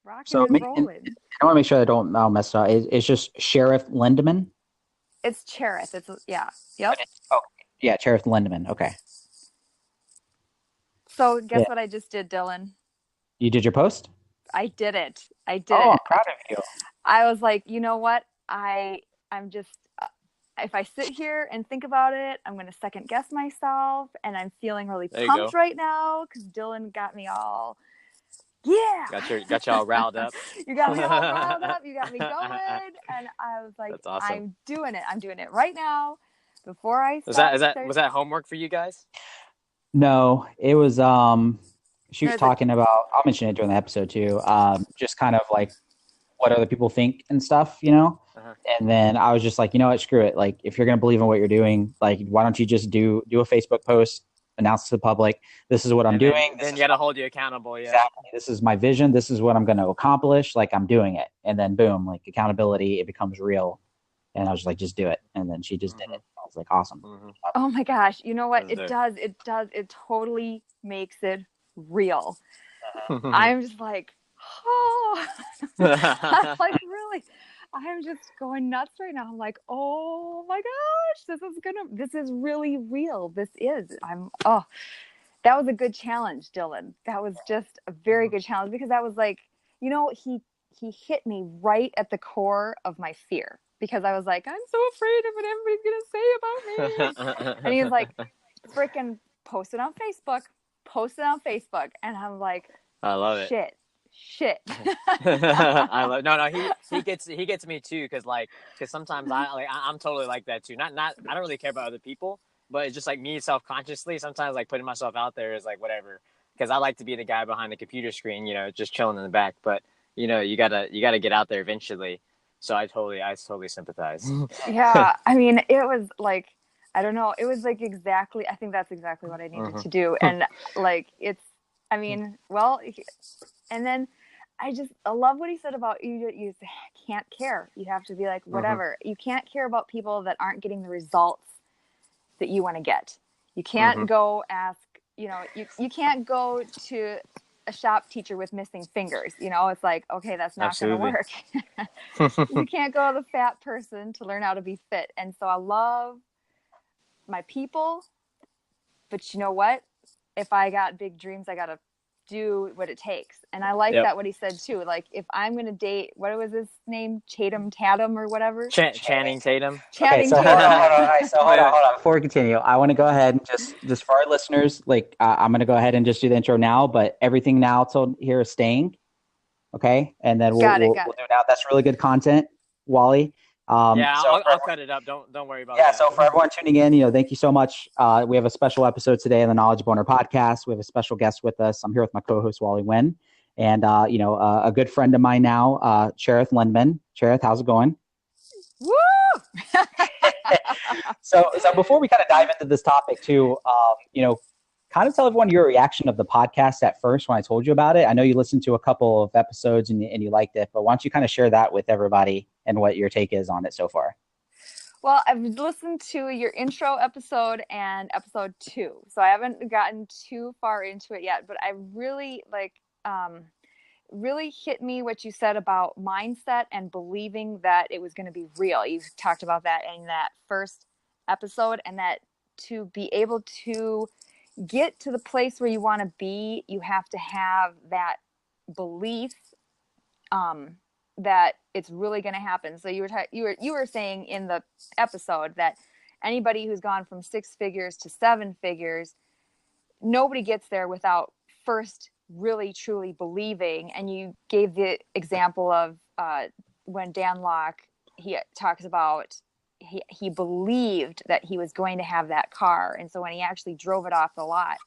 Rocking So and rolling. I want to make sure I don't mess it up. It's just Cherith Lindemann? It's Cherith. It's yeah. Yep. Oh, yeah, Cherith Lindemann. Okay. So Yeah. guess what I just did, Dylan? You did your post? I did it. I did Oh, I'm it. proud of you. I was like, you know what? I'm just if I sit here and think about it, I'm going to second guess myself, and I'm feeling really There you pumped go. right now because Dylan got me all, yeah. Got you all riled up. You got me all riled up. You got me going, and I was like, That's awesome. I'm doing it. I'm doing it right now before I Was stop. that homework for you guys? No, it was she Or was is it? talking about, I'll mention it during the episode too. Just kind of like what other people think and stuff, you know? Uh-huh. And then I was just like, you know what, screw it. Like if you're gonna believe in what you're doing, like why don't you just do a Facebook post, announce to the public, this is what I'm doing. Then you gotta hold you accountable, yeah. Exactly. This is my vision, this is what I'm gonna accomplish, like I'm doing it. And then boom, like accountability, it becomes real. And I was like, just do it. And then she just did it. I was like, awesome. Oh my gosh. You know what? That's dope. It does. It totally makes it real. I'm just like, oh, I'm like, really, I'm just going nuts right now. I'm like, oh my gosh, this is really real. That was a good challenge, Dylan. That was just a very good challenge because I was like, you know, he hit me right at the core of my fear because I was like, I'm so afraid of what everybody's going to say about me. And he was like, freaking post it on Facebook. And I'm like, I love it. Shit. I love he gets me too because sometimes I'm totally like that too. Not I don't really care about other people, but it's just like me self-consciously sometimes like putting myself out there is like whatever because I like to be the guy behind the computer screen, you know, just chilling in the back. But you know, you gotta get out there eventually. So I totally sympathize. Yeah, I mean, it was like, I don't know, it was like exactly, I think that's exactly what I needed to do, and like I mean, well, and then I love what he said about you can't care. You have to be like, whatever. You can't care about people that aren't getting the results that you want to get. You can't go ask, you know, you can't go to a shop teacher with missing fingers. You know, it's like, okay, that's not going to work. You can't go to the fat person to learn how to be fit. And so I love my people, but you know what? If I got big dreams, I got to do what it takes. And I like that what he said too. Like if I'm going to date, what was his name? Tatum or whatever? Channing Tatum. Channing Hold Tatum. on. Hold on. Before we continue, I want to go ahead and just for our listeners, like I'm going to go ahead and just do the intro now, but everything now till here is staying. Okay. And then we'll do now. That's really good content, Wally. I'll cut it up. Don't worry about that. Yeah, so for everyone tuning in, you know, thank you so much. We have a special episode today on the Knowledge Boner podcast. We have a special guest with us. I'm here with my co-host, Wally Wynn, and, a good friend of mine now, Cherith Lindemann. Cherith, how's it going? Woo! So before we kind of dive into this topic too, kind of tell everyone your reaction of the podcast at first when I told you about it. I know you listened to a couple of episodes and you liked it, but why don't you kind of share that with everybody and what your take is on it so far? Well, I've listened to your intro episode and episode 2, so I haven't gotten too far into it yet, but I really really hit me what you said about mindset and believing that it was going to be real. You talked about that in that first episode, and that to be able to get to the place where you want to be, you have to have that belief that it's really going to happen. So you were saying in the episode that anybody who's gone from 6 figures to 7 figures, nobody gets there without first really truly believing. And you gave the example of when Dan Locke, he talks about he believed that he was going to have that car, and so when he actually drove it off the lot,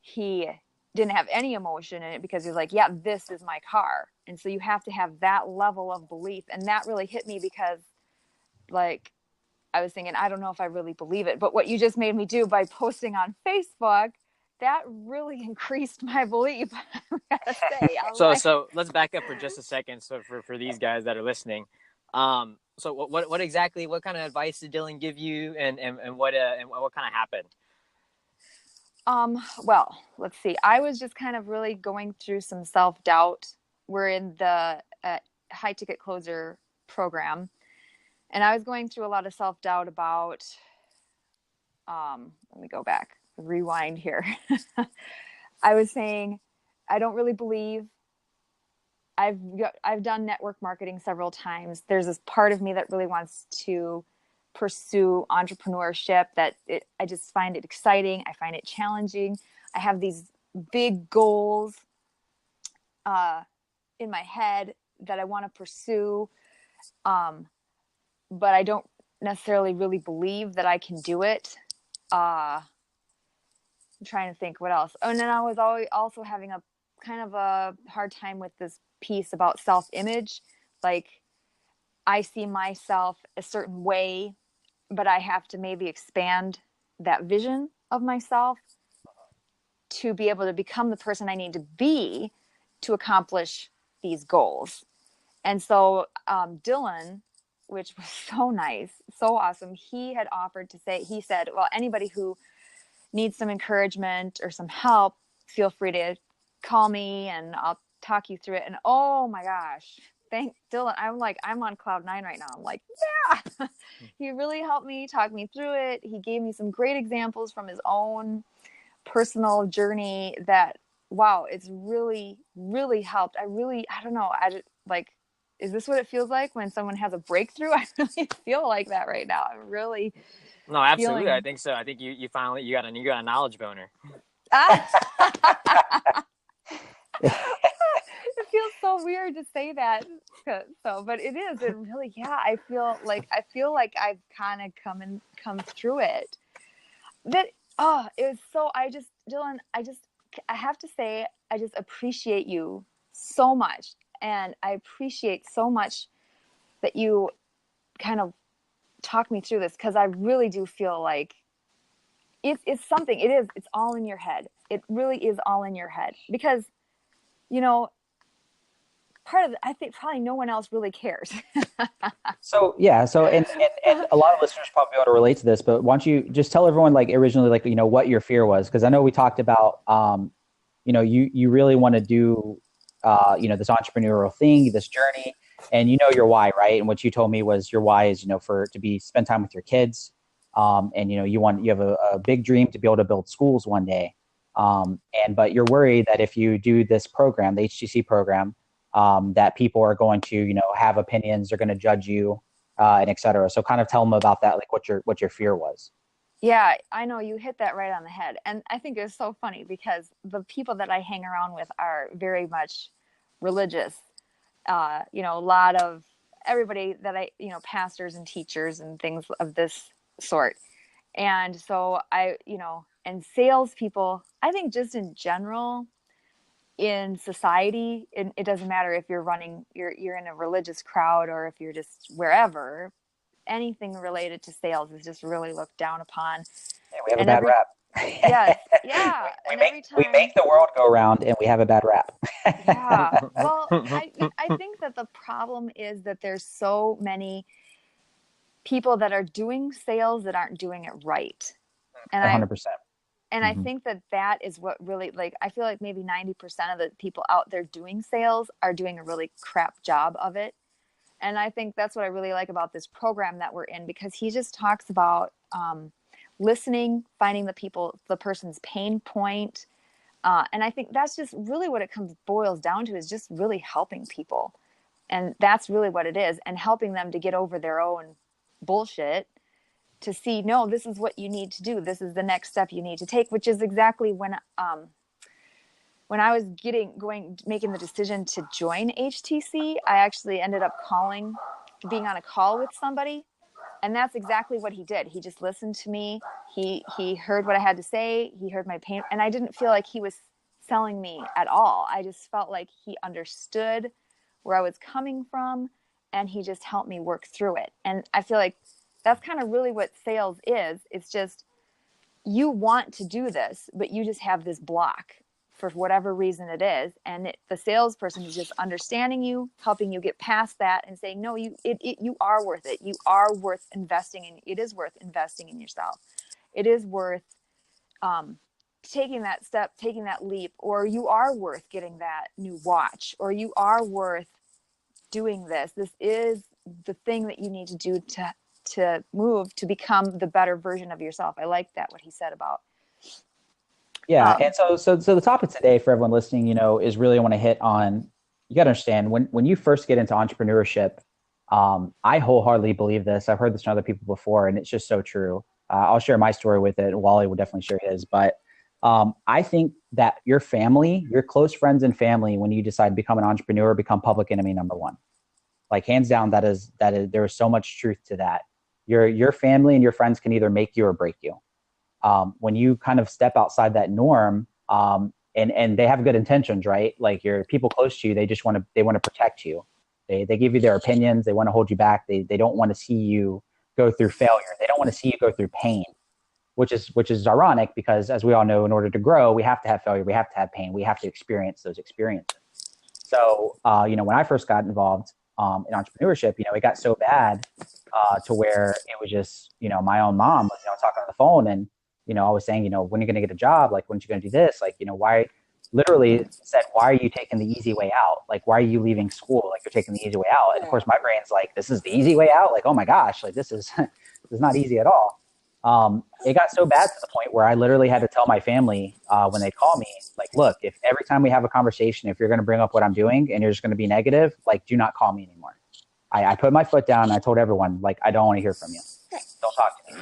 he didn't have any emotion in it because he was like, yeah, this is my car. And so you have to have that level of belief, and that really hit me because, like, I was thinking, I don't know if I really believe it, but what you just made me do by posting on Facebook, that really increased my belief. I gotta say. So let's back up for just a second. So for these guys that are listening, so what exactly, what kind of advice did Dylan give you, and what kind of happened? Well, let's see. I was just kind of really going through some self-doubt were in the high ticket closer program, and I was going through a lot of self-doubt about, let me go back, rewind here. I was saying, I don't really believe. I've done network marketing several times. There's this part of me that really wants to pursue entrepreneurship, I just find it exciting. I find it challenging. I have these big goals in my head that I want to pursue. But I don't necessarily really believe that I can do it. I'm trying to think what else. Oh, and then I was also having a kind of a hard time with this piece about self-image. Like, I see myself a certain way, but I have to maybe expand that vision of myself to be able to become the person I need to be to accomplish these goals. And so Dylan, which was so nice, so awesome, he had offered to say, he said, well, anybody who needs some encouragement or some help, feel free to call me and I'll talk you through it. And oh my gosh, thank Dylan. I'm on cloud 9 right now. I'm like, yeah, he really helped me, talk me through it. He gave me some great examples from his own personal journey that, wow, it's really, really helped. I don't know. Is this what it feels like when someone has a breakthrough? I really feel like that right now. I'm really No, absolutely. I think so. I think you finally got a knowledge boner. It feels so weird to say that. So, but it is. It really, yeah. I feel like I've kind of come through it. That it was so. Dylan, I have to say, I just appreciate you so much, and I appreciate so much that you kind of talk me through this, because I really do feel like it's something. It's all in your head. It really is all in your head, because, part of it, I think probably no one else really cares. So and a lot of listeners probably be able to relate to this, but why don't you just tell everyone, like, originally, like, what your fear was? Because I know we talked about you really want to do this entrepreneurial thing, this journey, and your why, right? And what you told me was your why is spend time with your kids, and you have a big dream to be able to build schools one day, but you're worried that if you do this program, the HTC program, that people are going to have opinions, they're going to judge you, and et cetera. So kind of tell them about that, like what your fear was. Yeah, I know, you hit that right on the head. And I think it's so funny because the people that I hang around with are very much religious. A lot of everybody that pastors and teachers and things of this sort. And so and salespeople, I think just in general, in society, it doesn't matter if you're in a religious crowd or if you're just wherever, anything related to sales is just really looked down upon. Yeah, we have a bad rap. Yes, yeah. we make the world go round, and we have a bad rap. Yeah. Well, I think that the problem is that there's so many people that are doing sales that aren't doing it right. And 100%. And I think that is what really, I feel like maybe 90% of the people out there doing sales are doing a really crap job of it. And I think that's what I really like about this program that we're in, because he just talks about listening, finding the person's pain point. And I think that's just really what it boils down to, is just really helping people. And that's really what it is. And helping them to get over their own bullshit, to see, no, this is what you need to do. This is the next step you need to take, which is exactly when I was making the decision to join HTC, I actually ended up being on a call with somebody. And that's exactly what he did. He just listened to me. He heard what I had to say. He heard my pain. And I didn't feel like he was selling me at all. I just felt like he understood where I was coming from, and he just helped me work through it. And I feel like that's kind of really what sales is. It's just, you want to do this, but you just have this block for whatever reason it is. And the salesperson is just understanding you, helping you get past that, and saying, no, you are worth it. You are worth investing in. It is worth investing in yourself. It is worth taking that step, taking that leap, or you are worth getting that new watch, or you are worth doing this. This is the thing that you need to do to move, to become the better version of yourself. I like that, what he said about. Yeah. And so the topic today for everyone listening, is really, I want to hit on, you got to understand when you first get into entrepreneurship, I wholeheartedly believe this. I've heard this from other people before, and it's just so true. I'll share my story with it. Wally will definitely share his, but I think that your family, your close friends and family, when you decide to become an entrepreneur, become public enemy number one. Like, hands down, that is there is so much truth to that. Your family and your friends can either make you or break you. When you kind of step outside that norm, and they have good intentions, right? Like, your people close to you, they want to protect you. They give you their opinions. They want to hold you back. They don't want to see you go through failure. They don't want to see you go through pain, which is ironic, because, as we all know, in order to grow, we have to have failure. We have to have pain. We have to experience those experiences. So, when I first got involved in entrepreneurship, it got so bad to where it was just, my own mom was, talking on the phone, and, I was saying, when are you going to get a job? Like, when are you going to do this? Like, why? Literally said, why are you taking the easy way out? Like, why are you leaving school? Like, you're taking the easy way out. And of course, my brain's like, this is the easy way out. Like, oh my gosh, like, this is not easy at all. It got so bad to the point where I literally had to tell my family when they call me, like, look, if every time we have a conversation, if you're going to bring up what I'm doing and you're just going to be negative, like, do not call me anymore. I put my foot down and I told everyone, like, I don't want to hear from you. Don't talk to me.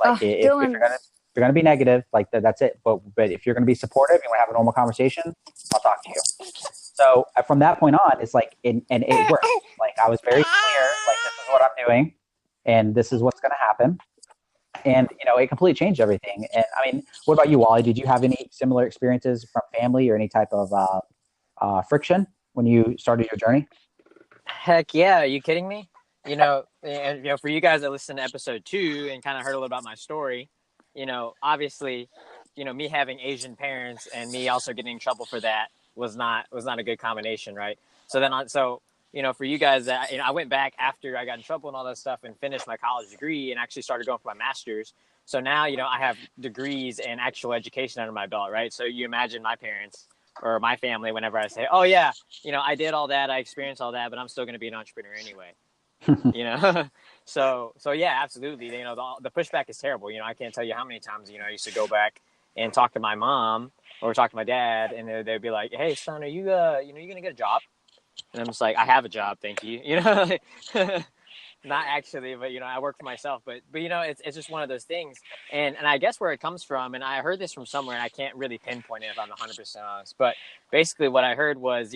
Like, if you're going to be negative, like, that's it. But if you're going to be supportive, you want to have a normal conversation, I'll talk to you. So from that point on, it's like, and it worked. Like, I was very clear, like, this is what I'm doing and this is what's going to happen. And, it completely changed everything. And I mean, what about you, Wally? Did you have any similar experiences from family or any type of friction when you started your journey? Heck yeah. Are you kidding me? And, for you guys that listened to episode 2 and kind of heard a little about my story, obviously, me having Asian parents and me also getting in trouble for that was not a good combination. Right. So for you guys that, I went back after I got in trouble and all that stuff and finished my college degree and actually started going for my master's. So now, I have degrees and actual education under my belt. Right. So you imagine my parents or my family, whenever I say, oh yeah, I did all that, I experienced all that, but I'm still going to be an entrepreneur anyway. So yeah, absolutely. The pushback is terrible. I can't tell you how many times, I used to go back and talk to my mom or talk to my dad, and they'd be like, hey son, are you you going to get a job? And I'm just like, I have a job. Thank you. Not actually, but, I work for myself, but it's just one of those things. And I guess where it comes from, and I heard this from somewhere and I can't really pinpoint it if I'm 100% honest, but basically what I heard was,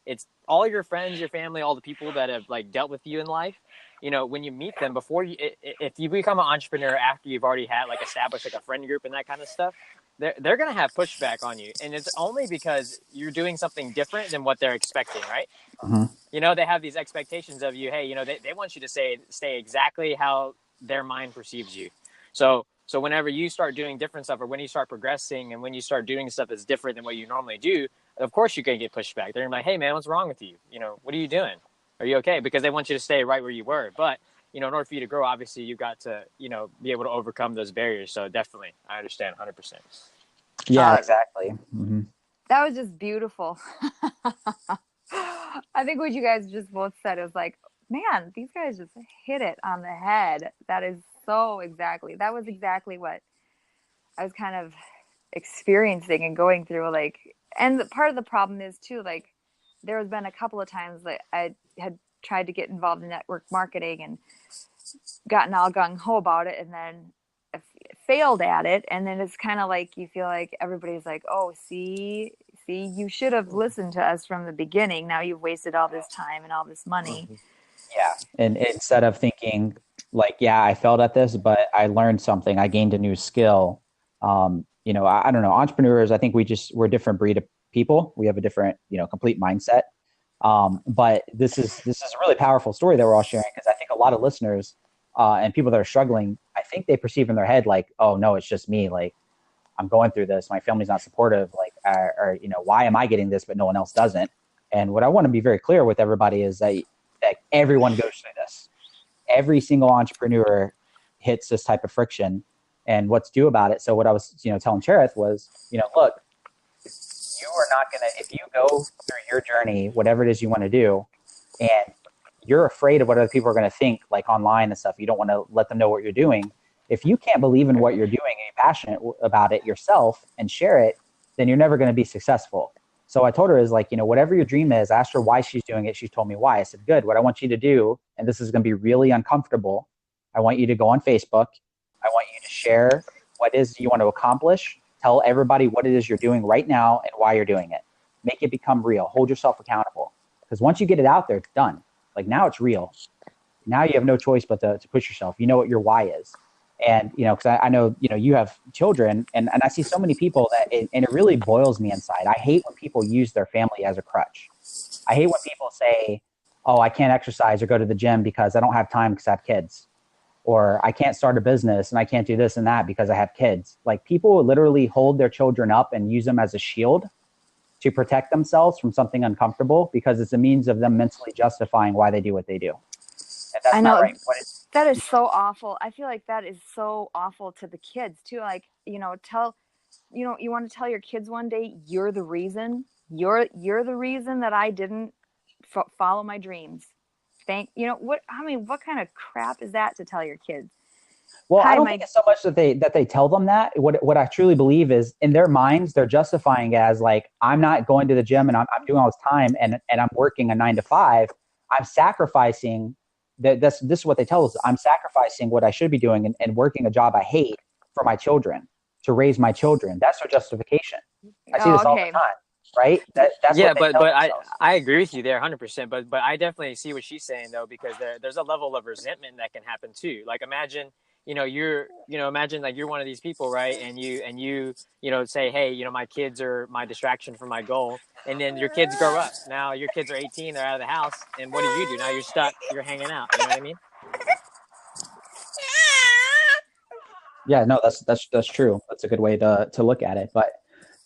it's all your friends, your family, all the people that have like dealt with you in life. When you meet them if you become an entrepreneur after you've already had like established like a friend group and that kind of stuff, they're going to have pushback on you. And it's only because you're doing something different than what they're expecting. Right. Uh-huh. They have these expectations of you. Hey, they want you to stay exactly how their mind perceives you. So whenever you start doing different stuff, or when you start progressing and when you start doing stuff that's different than what you normally do, of course you're going to get pushback. They're going to be like, hey man, what's wrong with you? What are you doing? Are you okay? Because they want you to stay right where you were. But, in order for you to grow, obviously you've got to, be able to overcome those barriers. So definitely, I understand 100%. Yeah, exactly. Mm-hmm. That was just beautiful. I think what you guys just both said is like, man, these guys just hit it on the head. That was exactly what I was kind of experiencing and going through. Like, and part of the problem is too, like, there has been a couple of times that I had tried to get involved in network marketing and gotten all gung-ho about it, and then failed at it. And then it's kind of like, you feel like everybody's like, oh, see, you should have listened to us from the beginning. Now you've wasted all this time and all this money. Yeah. And instead of thinking like, yeah, I failed at this, but I learned something, I gained a new skill. I don't know, entrepreneurs, I think we're a different breed of people. We have a different, complete mindset. But this is a really powerful story that we're all sharing, because I think a lot of listeners and people that are struggling, I think they perceive in their head like, oh no, it's just me. Like, I'm going through this. My family's not supportive. Like, or why am I getting this, but no one else doesn't? And what I want to be very clear with everybody is that everyone goes through this. Every single entrepreneur hits this type of friction. and what to do about it. So what I was, telling Cherith was, look, you are not going to, if you go through your journey, whatever it is you want to do, and you're afraid of what other people are going to think, like online and stuff, you don't want to let them know what you're doing. If you can't believe in what you're doing and you're passionate about it yourself and share it, then you're never going to be successful. So I told her is like, whatever your dream is, asked her why she's doing it. She told me why. I said, good. What I want you to do, and this is going to be really uncomfortable, I want you to go on Facebook. I want you to share what it is you want to accomplish. Tell everybody what it is you're doing right now and why you're doing it. Make it become real. Hold yourself accountable. Because once you get it out there, it's done. Like now it's real. Now you have no choice but to push yourself. You know what your why is. And, because I know, you have children and I see so many people that, and it really boils me inside. I hate when people use their family as a crutch. I hate when people say, oh, I can't exercise or go to the gym because I don't have time because I have kids. Or I can't start a business and I can't do this and that because I have kids. Like people literally hold their children up and use them as a shield to protect themselves from something uncomfortable because it's a means of them mentally justifying why they do what they do. And that's I know. not right. That is so awful. I feel like that is so awful to the kids too. Like, you want to tell your kids one day, you're the reason. You're the reason that I didn't follow my dreams. What kind of crap is that to tell your kids? Well, I don't think it's so much that they tell them that. What I truly believe is in their minds, they're justifying it as like, I'm not going to the gym and I'm doing all this time and I'm working a 9 to 5. I'm sacrificing this is what they tell us. I'm sacrificing what I should be doing and working a job I hate for my children, to raise my children. That's their justification. I see this all the time, right? That's but I agree with you there 100%. But I definitely see what she's saying though, because there's a level of resentment that can happen too. Like imagine, imagine like you're one of these people, right? And you say, hey, my kids are my distraction from my goal. And then your kids grow up. Now your kids are 18, they're out of the house. And what do? Now you're stuck, you're hanging out. You know what I mean? Yeah, no, that's true. That's a good way to look at it. But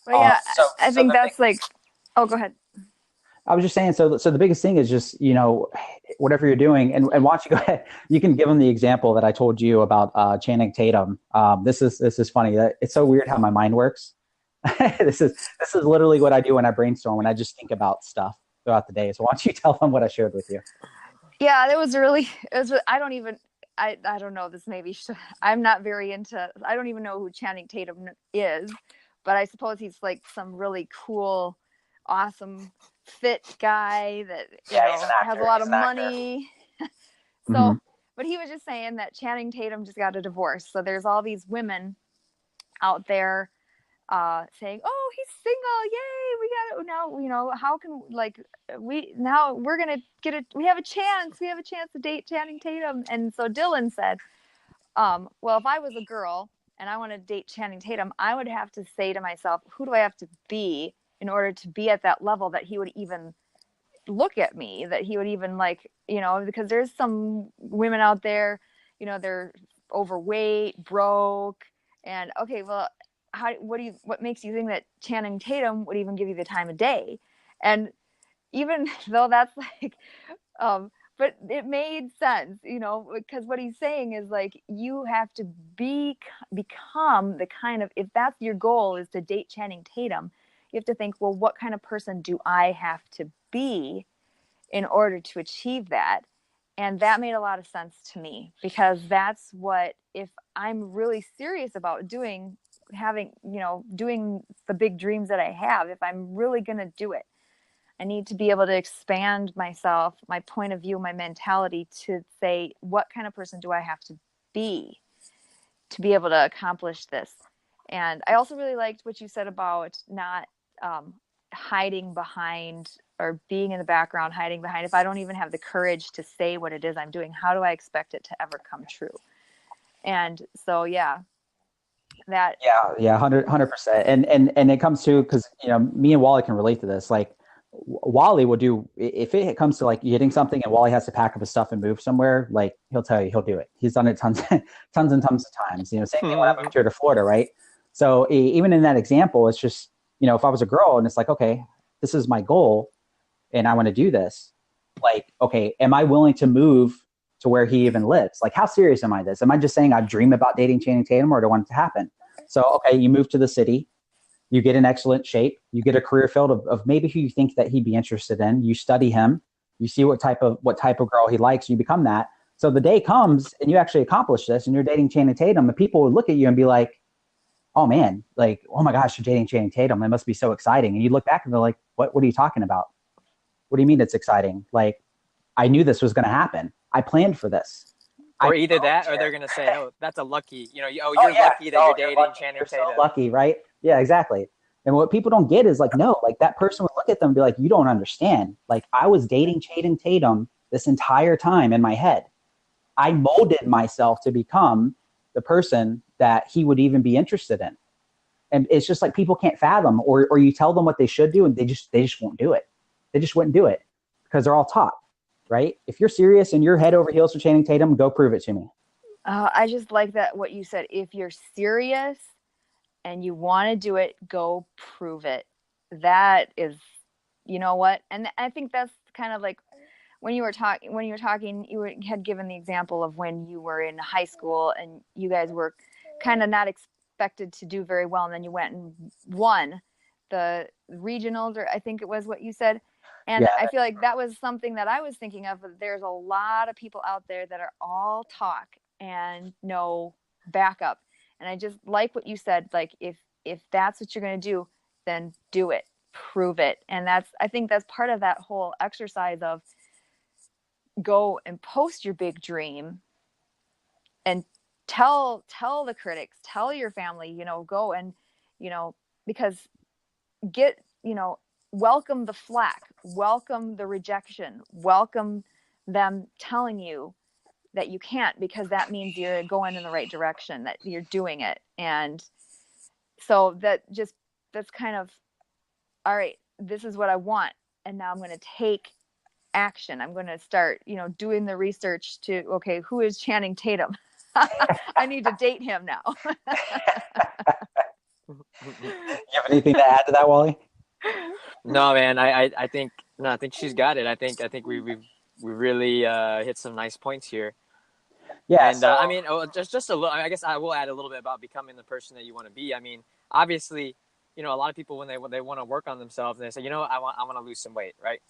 yeah, I think that's like, oh, go ahead. I was just saying, so the biggest thing is just, whatever you're doing, and why don't you go ahead, you can give them the example that I told you about Channing Tatum. This is funny. It's so weird how my mind works. This is literally what I do when I brainstorm, when I just think about stuff throughout the day. So why don't you tell them what I shared with you? Yeah, I don't know, this maybe I'm not very into, I don't even know who Channing Tatum is, but I suppose he's like some really cool, awesome, fit guy that has a lot of money. So, mm-hmm. But he was just saying that Channing Tatum just got a divorce. So there's all these women out there saying, "Oh, he's single! Yay! We got it now. How can we're gonna get it? We have a chance. We have a chance to date Channing Tatum." And so Dylan said, "Well, if I was a girl and I want to date Channing Tatum, I would have to say to myself, who do I have to be in order to be at that level that he would even look at me, that he would even because there's some women out there, they're overweight, broke, and okay, well, what makes you think that Channing Tatum would even give you the time of day?" And even though that's like, but it made sense, because what he's saying is like, you have to become the kind of, if that's your goal is to date Channing Tatum, you have to think, well, what kind of person do I have to be in order to achieve that? And that made a lot of sense to me, because that's what, if I'm really serious about doing the big dreams that I have, if I'm really going to do it, I need to be able to expand myself, my point of view, my mentality, to say, what kind of person do I have to be able to accomplish this? And I also really liked what you said about not hiding behind, or being in the background, hiding behind. If I don't even have the courage to say what it is I'm doing, how do I expect it to ever come true? And so, yeah. 100%. And it comes to, because me and Wally can relate to this. Like Wally will do, if it comes to like hitting something and Wally has to pack up his stuff and move somewhere, like he'll tell you he'll do it. He's done it tons and tons of times. Same thing when I moved here to Florida, right? So even in that example, it's just, if I was a girl and it's like, okay, this is my goal and I want to do this, like, okay, am I willing to move to where he even lives. Like, how serious am I this? Am I just saying I dream about dating Channing Tatum, or do I want it to happen? So, okay, you move to the city, you get in excellent shape, you get a career field of maybe who you think that he'd be interested in. You study him, you see what type of girl he likes, you become that. So the day comes and you actually accomplish this and you're dating Channing Tatum, and people would look at you and be like, oh man, like, oh my gosh, you're dating Channing Tatum. It must be so exciting. And you look back and they're like, what are you talking about? What do you mean it's exciting? Like, I knew this was going to happen. I planned for this. Or either that, or they're going to say, oh, that's a lucky, you're lucky that you're dating Channing Tatum. So lucky, right? Yeah, exactly. And what people don't get is like, no, like that person would look at them and be like, you don't understand. Like, I was dating Channing Tatum this entire time in my head. I molded myself to become the person that he would even be interested in. And it's just like people can't fathom, or you tell them what they should do and they just won't do it. They just wouldn't do it because they're all taught. Right? If you're serious and you're head over heels for Channing Tatum, go prove it to me. I just like that, what you said. If you're serious and you want to do it, go prove it. That is, you know what? And I think that's kind of like when you were talking, you had given the example of when you were in high school and you guys were kind of not expected to do very well. And then you went and won the regionals, or I think it was what you said. And yeah. I feel like that was something that I was thinking of. There's a lot of people out there that are all talk and no backup. And I just like what you said. Like, if that's what you're going to do, then do it, prove it. And I think that's part of that whole exercise of go and post your big dream and tell the critics, tell your family, go and, because welcome the flack, welcome the rejection, welcome them telling you that you can't, because that means you're going in the right direction, that you're doing it. And so that's kind of, all right, this is what I want. And now I'm going to take action. I'm going to start, doing the research to, okay, who is Channing Tatum? I need to date him now. You have anything to add to that, Wally? No, man. I think she's got it. I think we really hit some nice points here. Yeah. And I mean, just a little. I guess I will add a little bit about becoming the person that you want to be. I mean, obviously, a lot of people when they want to work on themselves, and they say, I want to lose some weight, right?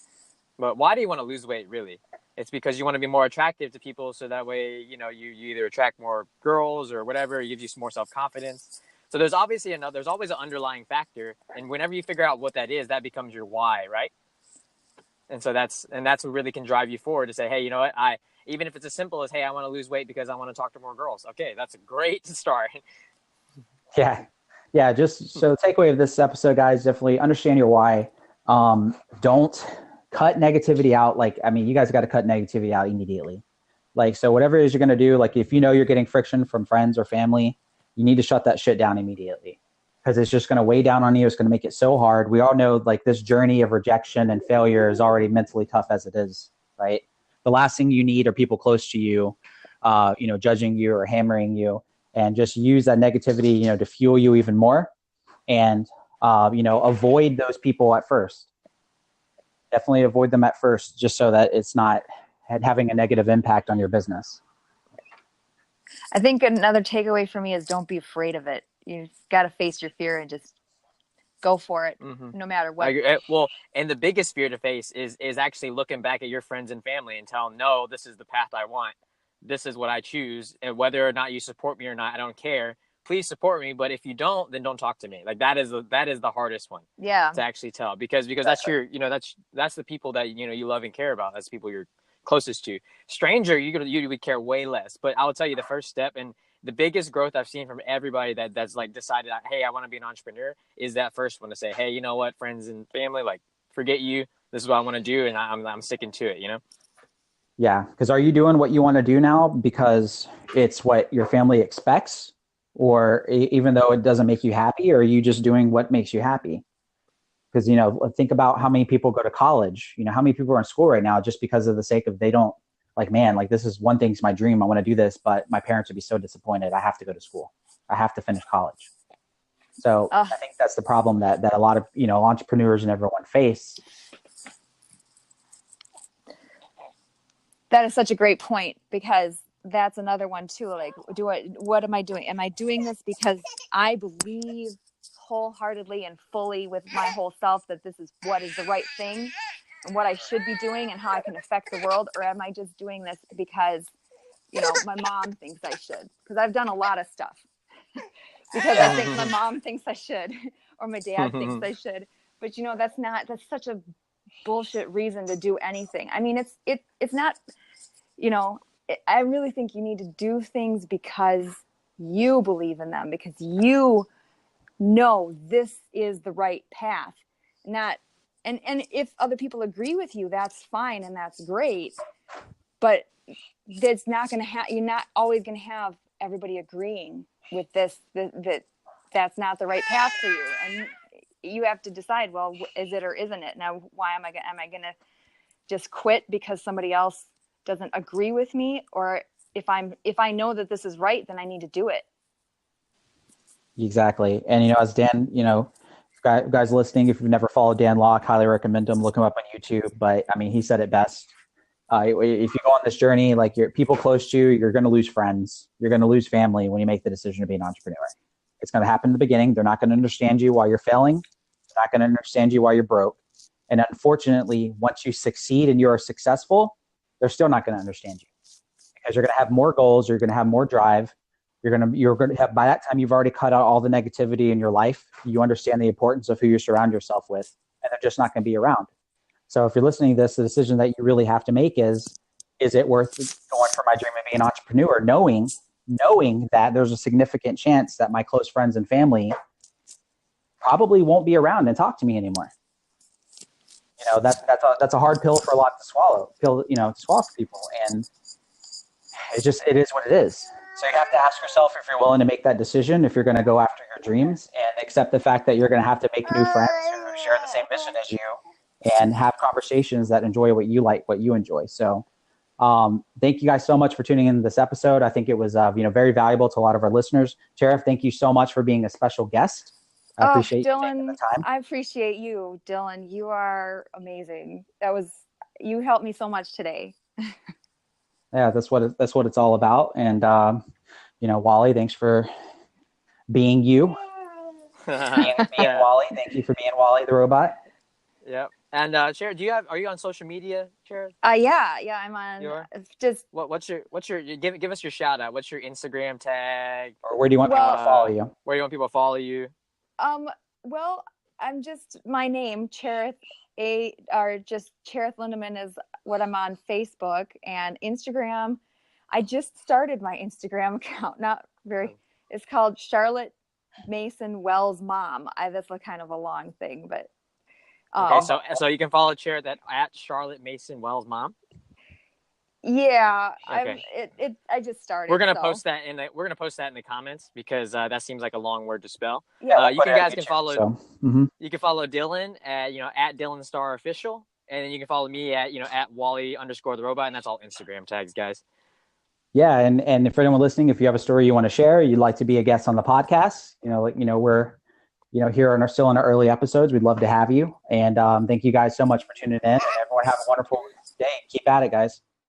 But why do you want to lose weight, really? It's because you want to be more attractive to people, so that way, you either attract more girls or whatever. It gives you some more self-confidence. So there's always an underlying factor, and whenever you figure out what that is, that becomes your why, right? And so that's what really can drive you forward to say, hey, you know what? Even if it's as simple as, hey, I want to lose weight because I want to talk to more girls. Okay, that's a great start. Yeah. Just so the takeaway of this episode, guys, definitely understand your why. Don't cut negativity out. Like, I mean, you guys got to cut negativity out immediately. Like, so whatever it is you're going to do, like if you're getting friction from friends or family, you need to shut that shit down immediately, because it's just going to weigh down on you. It's going to make it so hard. We all know, like, this journey of rejection and failure is already mentally tough as it is, right? The last thing you need are people close to you, judging you or hammering you, and just use that negativity, to fuel you even more. And, avoid those people at first. Definitely avoid them at first, just so that it's not having a negative impact on your business. I think another takeaway for me is don't be afraid of it. You've got to face your fear and just go for it, no matter what. Well, and the biggest fear to face is actually looking back at your friends and family and tell them, no, this is the path I want. This is what I choose. And whether or not you support me or not, I don't care. Please support me. But if you don't, then don't talk to me. Like, that is the hardest one. Yeah. To actually tell, because that's your, that's the people that, you love and care about. That's the people you're closest to. Stranger, you would care way less. But I'll tell you, the first step and the biggest growth I've seen from everybody that's like decided, hey, I want to be an entrepreneur, is that first one to say, hey, you know what, friends and family, like, forget you. This is what I want to do, and I'm sticking to it. Yeah, because are you doing what you want to do now because it's what your family expects, or even though it doesn't make you happy, or are you just doing what makes you happy? Because, think about how many people go to college, how many people are in school right now just because of the sake of, they don't, like, man, like, this is one thing's my dream. I want to do this, but my parents would be so disappointed. I have to go to school. I have to finish college. So I think that's the problem that a lot of, entrepreneurs and everyone face. That is such a great point, because that's another one too. Like, what am I doing? Am I doing this because I believe wholeheartedly and fully with my whole self that this is what is the right thing and what I should be doing and how I can affect the world? Or am I just doing this because, my mom thinks I should? Because I've done a lot of stuff because I think my mom thinks I should, or my dad thinks I should. But that's such a bullshit reason to do anything. I mean, it's not, I really think you need to do things because you believe in them, because you know this is the right path. And if other people agree with you, that's fine and that's great. But that's not going to you're not always going to have everybody agreeing with this, that's not the right path for you. And you have to decide, well, is it or isn't it? Now, why am I going to just quit because somebody else doesn't agree with me? Or if I know that this is right, then I need to do it. Exactly. And, as Dan, guys listening, if you've never followed Dan Locke, highly recommend him. Look him up on YouTube. But I mean, he said it best. If you go on this journey, like your people close to you, you're going to lose friends. You're going to lose family when you make the decision to be an entrepreneur. It's going to happen in the beginning. They're not going to understand you while you're failing. They're not going to understand you while you're broke. And unfortunately, once you succeed and you are successful, they're still not going to understand you, because you're going to have more goals. You're going to have more drive. You're going to have, by that time, you've already cut out all the negativity in your life. You understand the importance of who you surround yourself with, and they're just not going to be around. So if you're listening to this, the decision that you really have to make is it worth going for my dream of being an entrepreneur, knowing that there's a significant chance that my close friends and family probably won't be around and talk to me anymore. That's a hard pill for a lot to swallow. To swallow for people, and it is what it is. So you have to ask yourself if you're willing to make that decision, if you're going to go after your dreams, and accept the fact that you're going to have to make new friends who share the same mission as you, and have conversations that enjoy what you like, what you enjoy. So thank you guys so much for tuning in to this episode. I think it was very valuable to a lot of our listeners. Cherith, thank you so much for being a special guest. I appreciate Dylan, you taking the time. I appreciate you, Dylan. You are amazing. You helped me so much today. Yeah, that's what it's all about. And Wally, thanks for being you. being Wally. Thank you for being Wally the robot. Yep. And Cherith, are you on social media, Cherith? Yeah, I'm on. You are? Just what's your give us your shout out. What's your Instagram tag? Or where do you want people to follow you? Where do you want people to follow you? Well, I'm just my name, Cherith, or just Cherith Lindemann is what I'm on Facebook and Instagram. I just started my Instagram account. It's called Charlotte Mason Wells Mom. That's kind of a long thing, but. Okay, so you can follow Cherith at Charlotte Mason Wells Mom. Yeah, okay. I just started. We're gonna post that in the comments, because that seems like a long word to spell. Yeah, you guys can follow. So, You can follow Dylan at Dylan Starr Official, and then you can follow me at Wally_the robot, and that's all Instagram tags, guys. Yeah, and for anyone listening, if you have a story you want to share, you'd like to be a guest on the podcast, we're here still in our early episodes. We'd love to have you. And thank you guys so much for tuning in. And everyone have a wonderful day. Keep at it, guys.